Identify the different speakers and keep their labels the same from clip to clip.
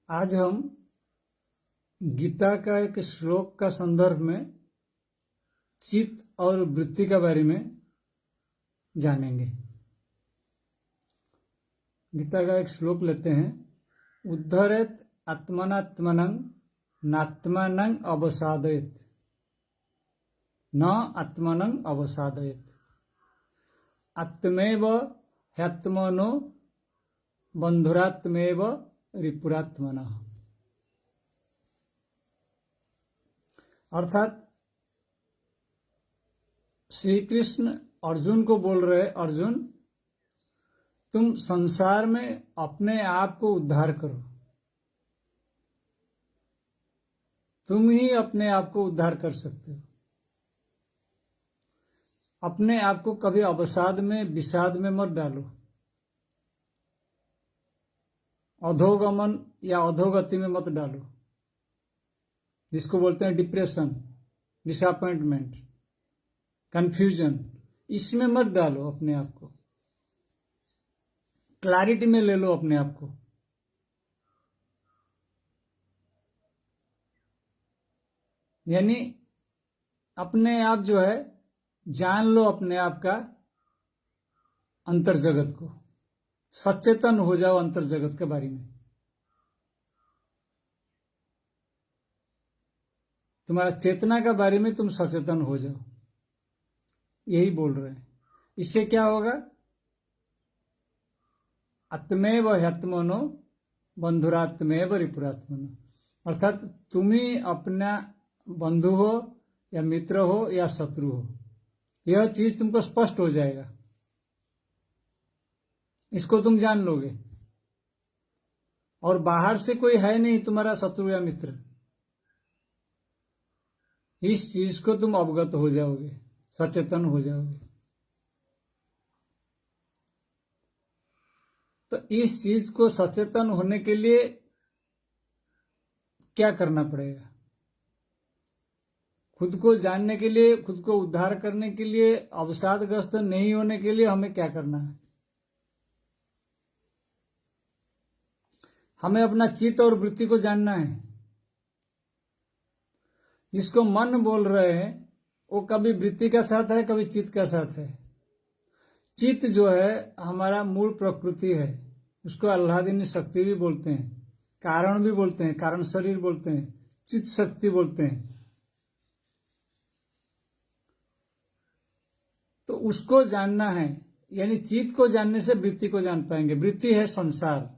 Speaker 1: आज हम गीता का एक श्लोक का संदर्भ में चित्त और वृत्ति के बारे में जानेंगे। गीता का एक श्लोक लेते हैं, उद्धरेत आत्मनात्मनं नात्मनं अवसादयेत न आत्मनं अवसादयेत आत्मेव ह्यात्मनो बंधुरात्मेव रिपुरात्मनः। अर्थात श्री कृष्ण अर्जुन को बोल रहे, अर्जुन तुम संसार में अपने आप को उद्धार करो, तुम ही अपने आप को उद्धार कर सकते हो। अपने आप को कभी अवसाद में, विषाद में मत डालो, अधोगमन या अधोगति में मत डालो, जिसको बोलते हैं डिप्रेशन, डिसअपॉइंटमेंट, कंफ्यूजन, इसमें मत डालो अपने आप को। क्लैरिटी में ले लो अपने आप को। यानी अपने आप जो है जान लो, अपने आप का अंतर जगत को, सचेतन हो जाओ अंतर जगत के बारे में। तुम्हारा चेतना के बारे में तुम सचेतन हो जाओ, यही बोल रहे हैं। इससे क्या होगा? आत्मेव ह्यात्मनो बंधुरात्मेव रिपुरात्मनो। अर्थात तुम ही अपना बंधु हो या मित्र हो या शत्रु हो, यह चीज तुमको स्पष्ट हो जाएगा। इसको तुम जान लोगे और बाहर से कोई है नहीं तुम्हारा शत्रु या मित्र। इस चीज को तुम अवगत हो जाओगे, सचेतन हो जाओगे। तो इस चीज को सचेतन होने के लिए क्या करना पड़ेगा? खुद को जानने के लिए, खुद को उद्धार करने के लिए, अवसादग्रस्त नहीं होने के लिए हमें क्या करना है? हमें अपना चित्त और वृत्ति को जानना है। जिसको मन बोल रहे हैं वो कभी वृत्ति का साथ है, कभी चित्त का साथ है। चित्त जो है हमारा मूल प्रकृति है, उसको आह्लादिनी शक्ति भी बोलते हैं, कारण भी बोलते हैं, कारण शरीर बोलते हैं, चित्त शक्ति बोलते हैं। तो उसको जानना है, यानी चित्त को जानने से वृत्ति को जान पाएंगे। वृत्ति है संसार,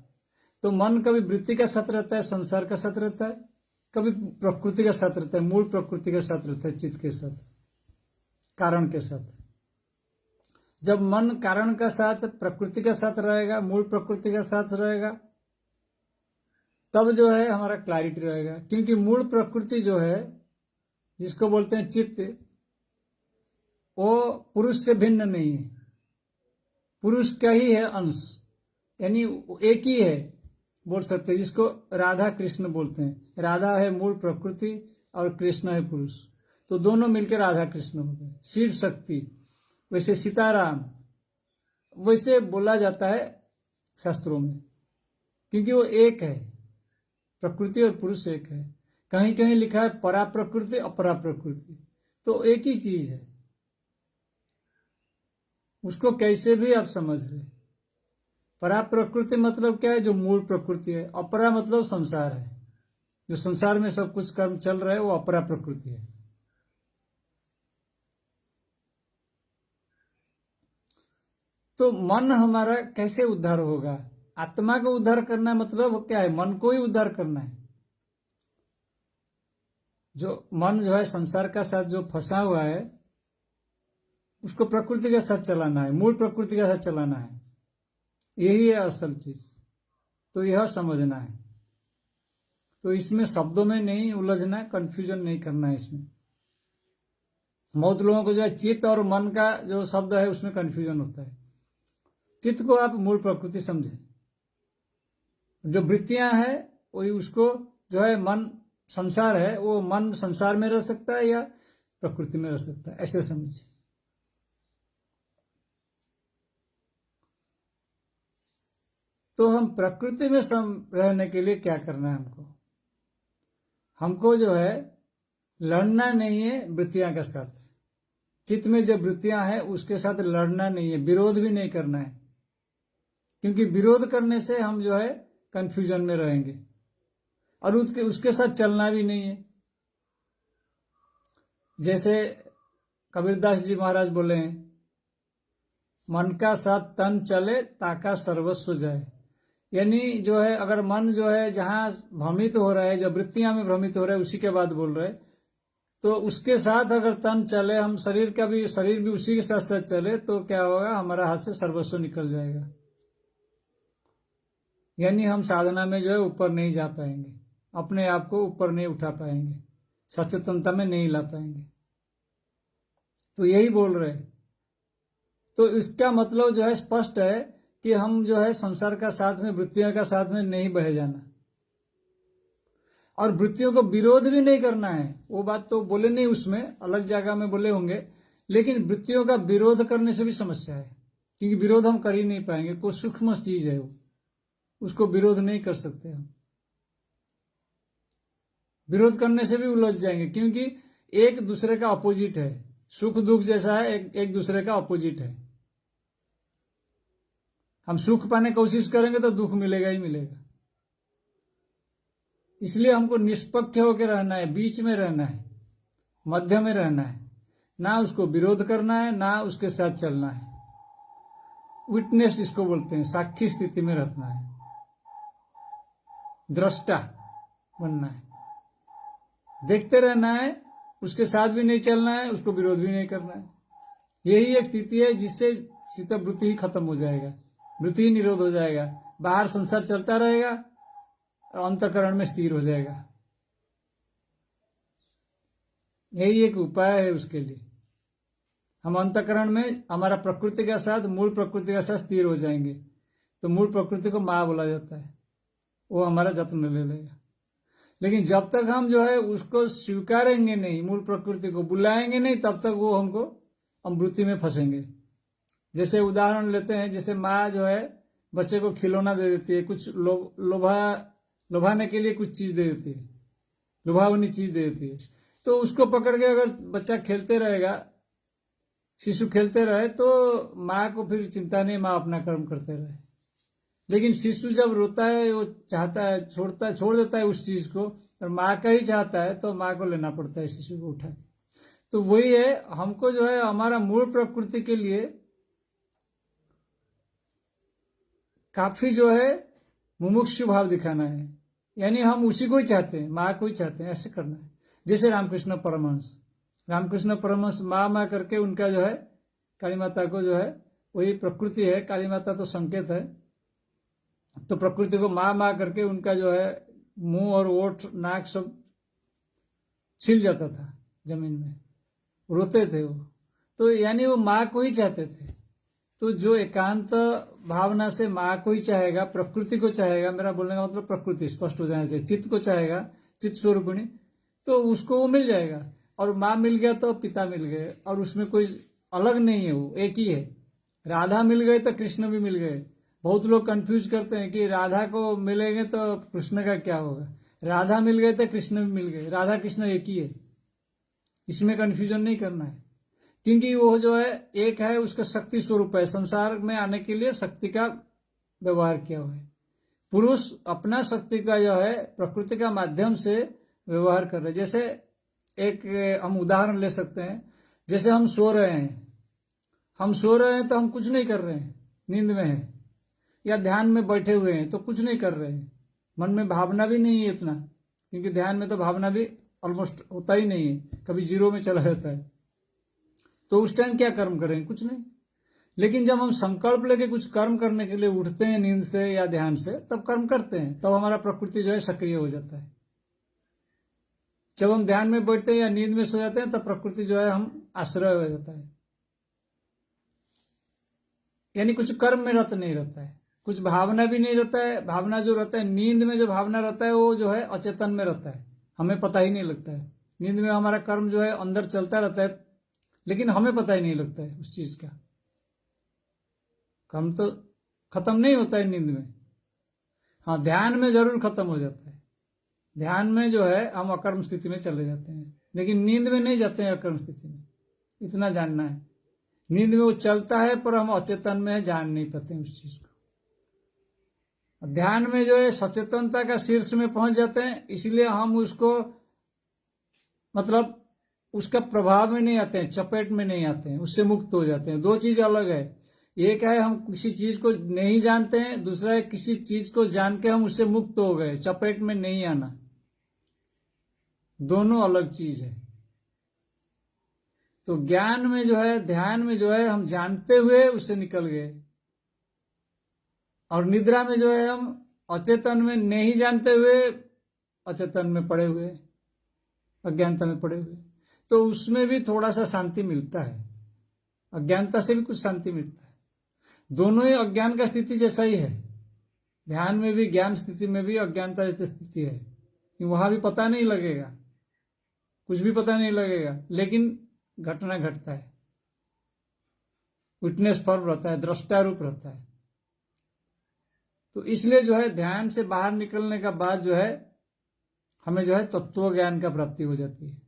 Speaker 1: तो मन कभी वृत्ति का साथ रहता है, संसार का साथ रहता है, कभी प्रकृति का साथ रहता है, मूल प्रकृति के साथ रहता है, चित्त के साथ, कारण के साथ। जब मन कारण का साथ, प्रकृति का साथ रहेगा, मूल प्रकृति का साथ रहेगा, तब जो है हमारा क्लैरिटी रहेगा। क्योंकि मूल प्रकृति जो है, जिसको बोलते हैं चित्त, वो पुरुष से भिन्न नहीं है, पुरुष का ही है अंश, यानी एक ही है बोल सकते हैं। जिसको राधा कृष्ण बोलते हैं। राधा है मूल प्रकृति और कृष्ण है पुरुष, तो दोनों मिलकर राधा कृष्ण हो गए, शिव शक्ति। वैसे सीताराम, वैसे बोला जाता है शास्त्रों में, क्योंकि वो एक है, प्रकृति और पुरुष एक है। कहीं कहीं लिखा है परा प्रकृति अपरा प्रकृति, तो एक ही चीज है। उसको कैसे भी आप समझ रहे। परा प्रकृति मतलब क्या है? जो मूल प्रकृति है। अपरा मतलब संसार है, जो संसार में सब कुछ कर्म चल रहा है, वो अपरा प्रकृति है। तो मन हमारा कैसे उद्धार होगा? आत्मा को उद्धार करना मतलब क्या है? मन को ही उद्धार करना है। जो मन जो है संसार का साथ जो फंसा हुआ है, उसको प्रकृति के साथ चलाना है, मूल प्रकृति के साथ चलाना है। यही है असल चीज। तो यह समझना है। तो इसमें शब्दों में नहीं उलझना, कंफ्यूजन नहीं करना है इसमें। बहुत लोगों को जो है चित्त और मन का जो शब्द है उसमें कंफ्यूजन होता है। चित्त को आप मूल प्रकृति समझें, जो वृत्तियां हैं वही उसको जो है मन संसार है, वो मन संसार में रह सकता है या प्रकृति में रह सकता है, ऐसे समझिए। तो हम प्रकृति में रहने के लिए क्या करना है? हमको जो है लड़ना नहीं है वृत्तियां के साथ। चित्त में जो वृत्तियां हैं उसके साथ लड़ना नहीं है, विरोध भी नहीं करना है, क्योंकि विरोध करने से हम जो है कंफ्यूजन में रहेंगे, और उसके साथ चलना भी नहीं है। जैसे कबीरदास जी महाराज बोले हैं, मन का साथ तन चले ताका सर्वस्व जाए। यानी जो है अगर मन जो है जहां भ्रमित हो रहा है, जो वृत्तियां में भ्रमित हो रहा है, उसी के बाद बोल रहे, तो उसके साथ अगर तन चले, हम शरीर भी उसी के साथ साथ चले, तो क्या होगा? हमारा हाथ से सर्वस्व निकल जाएगा। यानी हम साधना में जो है ऊपर नहीं जा पाएंगे, अपने आप को ऊपर नहीं उठा पाएंगे, सचेतनता में नहीं ला पाएंगे। तो यही बोल रहे। तो इसका मतलब जो है स्पष्ट है कि हम जो है संसार का साथ में, वृत्तियों का साथ में नहीं बह जाना, और वृत्तियों को विरोध भी नहीं करना है। वो बात तो बोले नहीं, उसमें अलग जगह में बोले होंगे, लेकिन वृत्तियों का विरोध करने से भी समस्या है, क्योंकि विरोध हम कर ही नहीं पाएंगे। कोई सूक्ष्म चीज है वो, उसको विरोध नहीं कर सकते हम। विरोध करने से भी उलझ जाएंगे, क्योंकि एक दूसरे का अपोजिट है। सुख दुख जैसा है, एक दूसरे का अपोजिट है। हम सुख पाने की कोशिश करेंगे तो दुख मिलेगा ही मिलेगा। इसलिए हमको निष्पक्ष होकर रहना है, बीच में रहना है, मध्य में रहना है, ना उसको विरोध करना है, ना उसके साथ चलना है। विटनेस इसको बोलते हैं, साक्षी स्थिति में रहना है, दृष्टा बनना है, देखते रहना है, उसके साथ भी नहीं चलना है, उसको विरोध भी नहीं करना है। यही एक स्थिति है जिससे चित्तवृत्ति ही खत्म हो जाएगा, वृत्ति ही निरोध हो जाएगा, बाहर संसार चलता रहेगा और अंतःकरण में स्थिर हो जाएगा। यही एक उपाय है उसके लिए। हम अंतःकरण में हमारा प्रकृति के साथ, मूल प्रकृति के साथ स्थिर हो जाएंगे, तो मूल प्रकृति को माँ बोला जाता है, वो हमारा जत्न ले लेगा। लेकिन जब तक हम जो है उसको स्वीकारेंगे नहीं, मूल प्रकृति को बुलाएंगे नहीं, तब तक वो हमको अमृति में फंसेंगे। जैसे उदाहरण लेते हैं, जैसे माँ जो है बच्चे को खिलौना दे देती है, कुछ लुभाने के लिए कुछ चीज दे देती है, लुभावनी चीज दे देती है, तो उसको पकड़ के अगर बच्चा खेलते रहेगा, शिशु खेलते रहे, तो माँ को फिर चिंता नहीं, माँ अपना कर्म करते रहे। लेकिन शिशु जब रोता है, वो चाहता है, छोड़ देता है उस चीज को, और माँ का ही चाहता है, तो माँ को लेना पड़ता है शिशु को उठा के। तो वही है, हमको जो है हमारा मूल प्रकृति के लिए काफी जो है मुमुक्षु भाव दिखाना है। यानी हम उसी को ही चाहते हैं, माँ को ही चाहते हैं, ऐसे करना है। जैसे रामकृष्ण परमहंस माँ करके उनका जो है काली माता को जो है, वही प्रकृति है, काली माता तो संकेत है, तो प्रकृति को माँ करके उनका जो है मुंह और ओठ नाक सब छिल जाता था जमीन में, रोते थे वो। तो यानी वो माँ को ही चाहते थे। तो जो एकांत भावना से माँ को ही चाहेगा, प्रकृति को चाहेगा, मेरा बोलने का मतलब प्रकृति स्पष्ट हो जाना चाहिए, चित्त को चाहेगा, चित्त स्वरूपिणी, तो उसको वो मिल जाएगा। और माँ मिल गया तो पिता मिल गए, और उसमें कोई अलग नहीं है, वो एक ही है। राधा मिल गए तो कृष्ण भी मिल गए। बहुत लोग कंफ्यूज करते हैं कि राधा को मिलेंगे तो कृष्ण का क्या होगा, राधा मिल गए तो कृष्ण भी मिल गए, राधा कृष्ण एक ही है। इसमें कंफ्यूजन नहीं करना है, क्योंकि वो जो है एक है, उसका शक्ति स्वरूप है। संसार में आने के लिए शक्ति का व्यवहार किया हुआ है। पुरुष अपना शक्ति का जो है प्रकृति का माध्यम से व्यवहार कर रहे। जैसे एक हम उदाहरण ले सकते हैं, जैसे हम सो रहे हैं तो हम कुछ नहीं कर रहे हैं, नींद में है, या ध्यान में बैठे हुए हैं तो कुछ नहीं कर रहे हैं, मन में भावना भी नहीं है इतना, क्योंकि ध्यान में तो भावना भी ऑलमोस्ट होता ही नहीं है, कभी जीरो में चला जाता है। तो उस टाइम क्या कर्म करेंगे? कुछ नहीं। लेकिन जब हम संकल्प लेके कुछ कर्म करने के लिए उठते हैं नींद से या ध्यान से, तब कर्म करते हैं, तब हमारा प्रकृति जो है सक्रिय हो जाता है। जब हम ध्यान में बैठते हैं या नींद में सो जाते हैं, तब प्रकृति जो है हम आश्रय हो जाता है। यानी कुछ कर्म में रत नहीं रहता है, कुछ भावना भी नहीं रहता है। भावना जो रहता है नींद में, जो भावना रहता है वो जो है अचेतन में रहता है, हमें पता ही नहीं लगता है। नींद में हमारा कर्म जो है अंदर चलता रहता है, लेकिन हमें पता ही नहीं लगता है उस चीज का। कर्म तो खत्म नहीं होता है नींद में, हाँ, ध्यान में जरूर खत्म हो जाता है। ध्यान में जो है हम अकर्म स्थिति में चले जाते हैं, लेकिन नींद में नहीं जाते हैं अकर्म स्थिति में, इतना जानना है। नींद में वो चलता है पर हम अचेतन में जान नहीं पाते उस चीज को। ध्यान में जो है सचेतनता का शीर्ष में पहुंच जाते हैं, इसलिए हम उसको मतलब उसका प्रभाव में नहीं आते हैं, चपेट में नहीं आते हैं, उससे मुक्त हो जाते हैं। दो चीज अलग है। एक है हम किसी चीज को नहीं जानते हैं, दूसरा है किसी चीज को जान के हम उससे मुक्त हो गए, चपेट में नहीं आना। दोनों अलग चीज है। तो ज्ञान में जो है, ध्यान में जो है हम जानते हुए उससे निकल गए, और निद्रा में जो है हम अचेतन में नहीं जानते हुए अचेतन में पड़े हुए, अज्ञानता में पड़े हुए। तो उसमें भी थोड़ा सा शांति मिलता है, अज्ञानता से भी कुछ शांति मिलता है। दोनों ही अज्ञान का स्थिति जैसा ही है। ध्यान में भी, ज्ञान स्थिति में भी अज्ञानता जैसी स्थिति है कि वहां भी पता नहीं लगेगा, कुछ भी पता नहीं लगेगा, लेकिन घटना घटता है, विटनेस फॉर्म रहता है, दृष्टा रूप रहता है। तो इसलिए जो है ध्यान से बाहर निकलने का बाद जो है हमें जो है तत्व ज्ञान का प्राप्ति हो जाती है।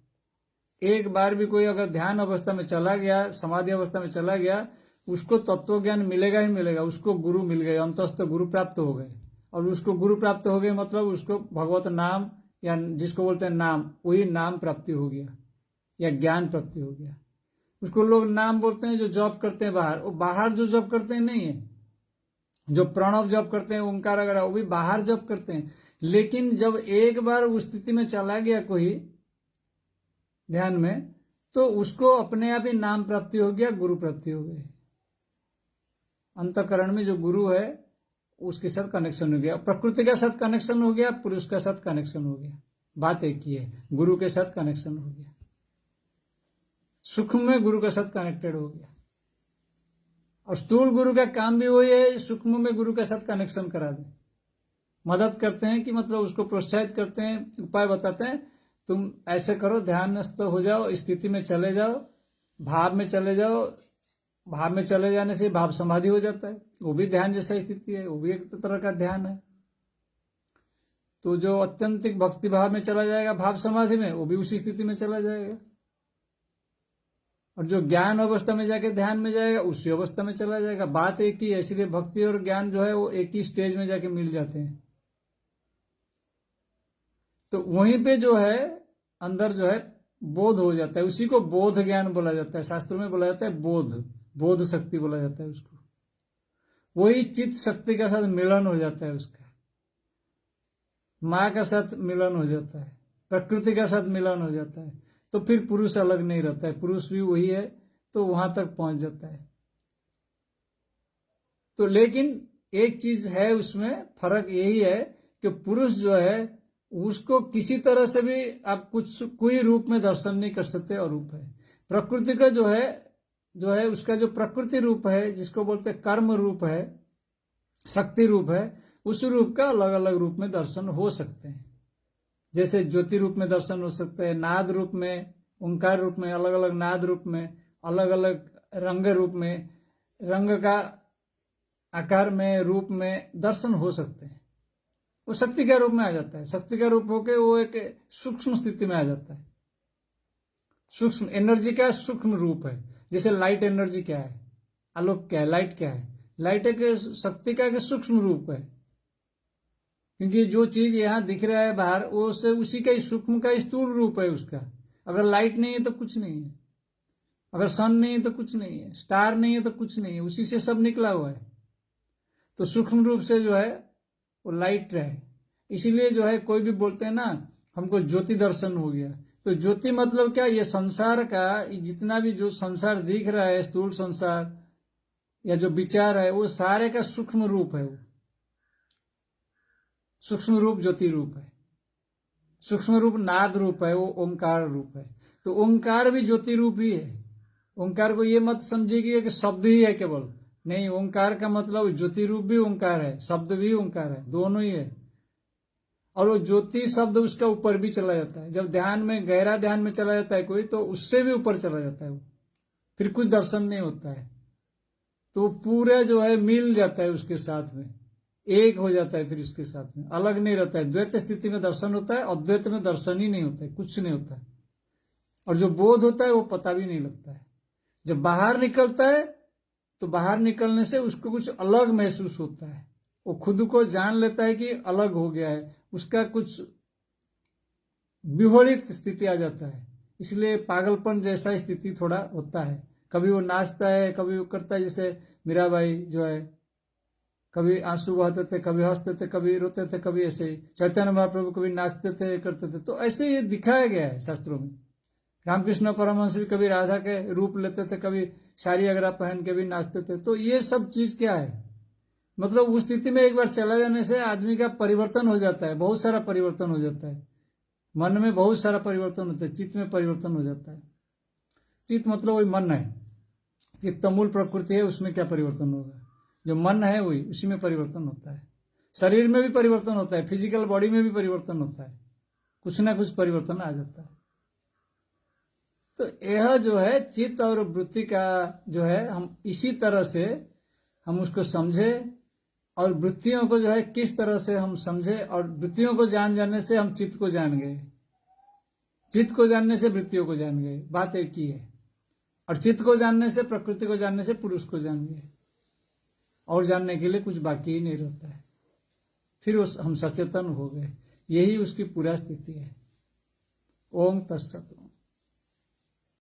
Speaker 1: एक बार भी कोई अगर ध्यान अवस्था में चला गया, समाधि अवस्था में चला गया, उसको तत्व ज्ञान मिलेगा ही मिलेगा। उसको गुरु मिल गए, अंतस्थ गुरु प्राप्त हो गए। और उसको गुरु प्राप्त हो गए मतलब उसको भगवत नाम, या जिसको बोलते हैं नाम, वही नाम प्राप्ति हो गया या ज्ञान प्राप्ति हो गया। उसको लोग नाम बोलते हैं जो जॉब करते हैं बाहर, वो बाहर जो जॉब करते हैं नहीं है। जो प्रणव जॉब करते हैं, ओंकार वगैरह, वो भी बाहर जॉब करते हैं। लेकिन जब एक बार उस स्थिति में चला गया कोई ध्यान में, तो उसको अपने आप ही नाम प्राप्ति हो गया, गुरु प्राप्ति हो गई। अंतःकरण में जो गुरु है उसके साथ कनेक्शन हो गया, प्रकृति के साथ कनेक्शन हो गया, पुरुष के साथ कनेक्शन हो गया। बात एक ही है, गुरु के साथ कनेक्शन हो गया। सूक्ष्म में गुरु के साथ कनेक्टेड हो गया। और स्थूल गुरु का काम भी वही है, सूक्ष्म में गुरु के साथ कनेक्शन करा दे। मदद करते हैं कि मतलब उसको प्रोत्साहित करते हैं, उपाय बताते हैं, तुम ऐसे करो, ध्यानस्थ हो जाओ, स्थिति में चले जाओ, भाव में चले जाओ। भाव में चले जाने से भाव समाधि हो जाता है, वो भी ध्यान जैसा स्थिति है, वो भी एक तरह का ध्यान है। तो जो अत्यंतिक भक्ति भाव में चला जाएगा भाव समाधि में, वो भी उसी स्थिति में चला जाएगा। और जो ज्ञान अवस्था में जाके ध्यान में जाएगा, उसी अवस्था में चला जाएगा। बात एक ही है, इसलिए भक्ति और ज्ञान जो है वो एक ही स्टेज में जाके मिल जाते हैं। तो वहीं पे जो है अंदर जो है बोध हो जाता है, उसी को बोध ज्ञान बोला जाता है। शास्त्रों में बोला जाता है बोध, बोध शक्ति बोला जाता है उसको। वही चित्त शक्ति के साथ मिलन हो जाता है उसका, माँ का साथ मिलन हो जाता है, प्रकृति का साथ मिलन हो जाता है। तो फिर पुरुष अलग नहीं रहता है, पुरुष भी वही है, तो वहां तक पहुंच जाता है। तो लेकिन एक चीज है उसमें, फर्क यही है कि पुरुष जो है उसको किसी तरह से भी आप कोई रूप में दर्शन नहीं कर सकते, अरूप है। प्रकृति का जो है उसका जो प्रकृति रूप है, जिसको बोलते हैं कर्म रूप है, शक्ति रूप है, उस रूप का अलग अलग रूप में दर्शन हो सकते हैं। जैसे ज्योति रूप में दर्शन हो सकते हैं, नाद रूप में, ओंकार रूप में, अलग अलग नाद रूप में, अलग अलग रंग रूप में, रंग का आकार में, रूप में दर्शन हो सकते हैं। वो शक्ति का रूप में आ जाता है। शक्ति का रूप होके वो एक सूक्ष्म स्थिति में आ जाता है। सूक्ष्म एनर्जी का सूक्ष्म रूप है। जैसे लाइट एनर्जी क्या है, आलोक क्या है, लाइट क्या है, लाइट एक शक्ति का एक सूक्ष्म रूप है। क्योंकि जो चीज यहाँ दिख रहा है बाहर, वो उसी का सूक्ष्म का स्थूल रूप है उसका। अगर लाइट नहीं है तो कुछ नहीं है, अगर सन नहीं है तो कुछ नहीं है, स्टार नहीं है तो कुछ नहीं है, उसी से सब निकला हुआ है। तो सूक्ष्म रूप से जो है वो लाइट रहे। इसीलिए जो है कोई भी बोलते हैं ना, हमको ज्योति दर्शन हो गया। तो ज्योति मतलब क्या, ये संसार का जितना भी जो संसार दिख रहा है, स्थूल संसार या जो विचार है, वो सारे का सूक्ष्म रूप है। वो सूक्ष्म रूप ज्योति रूप है। सूक्ष्म रूप नाद रूप है, वो ओंकार रूप है। तो ओंकार भी ज्योति रूप ही है। ओंकार को ये मत समझिए कि शब्द ही है केवल, नहीं, ओंकार का मतलब ज्योति रूप भी ओंकार है, शब्द भी ओंकार है, दोनों ही है। और वो ज्योति शब्द उसका ऊपर भी चला जाता है। जब ध्यान में, गहरा ध्यान में चला जाता है कोई, तो उससे भी ऊपर चला जाता है वो, फिर कुछ दर्शन नहीं होता है। तो पूरा जो है मिल जाता है उसके साथ में, एक हो जाता है फिर उसके साथ में, अलग नहीं रहता है। द्वैत स्थिति में दर्शन होता है, अद्वैत में दर्शन ही नहीं होता है, कुछ नहीं होता है। और जो बोध होता है वो पता भी नहीं लगता है। जब बाहर निकलता है तो बाहर निकलने से उसको कुछ अलग महसूस होता है, वो खुद को जान लेता है कि अलग हो गया है, उसका कुछ विहोड़ित स्थिति आ जाता है। इसलिए पागलपन जैसा स्थिति थोड़ा होता है। कभी वो नाचता है, कभी वो करता है, जैसे मीराबाई जो है, कभी आंसू बहाते थे, कभी हंसते थे, कभी रोते थे, कभी ऐसे ही। चैतन्य महाप्रभु कभी नाचते थे, करते थे। तो ऐसे ये दिखाया गया है शास्त्रों में। रामकृष्ण परमहंस भी कभी राधा के रूप लेते थे, कभी साड़ी अगरा पहन के भी नाचते थे। तो ये सब चीज क्या है, मतलब उस स्थिति में एक बार चला जाने से आदमी का परिवर्तन हो जाता है, बहुत सारा परिवर्तन हो जाता है। मन में बहुत सारा परिवर्तन होता है, चित्त में परिवर्तन हो जाता है। चित्त मतलब वही मन है, चित्त मूल प्रकृति है, उसमें क्या परिवर्तन होगा? जो मन है वही, उसी में परिवर्तन होता है। शरीर में भी परिवर्तन होता है, फिजिकल बॉडी में भी परिवर्तन होता है, कुछ ना कुछ परिवर्तन आ जाता है। तो यह जो है चित्त और वृत्ति का जो है, हम इसी तरह से हम उसको समझे, और वृत्तियों को जो है किस तरह से हम समझे, और वृत्तियों को जान जाने से हम चित्त को जान गए, चित्त को जानने से वृत्तियों को जान गए, बात एक ही है। और चित्त को जानने से, प्रकृति को जानने से पुरुष को जान गए, और जानने के लिए कुछ बाकी ही नहीं रहता है। फिर हम सचेतन हो गए, यही उसकी पूरा स्थिति है। ओम तत्सत।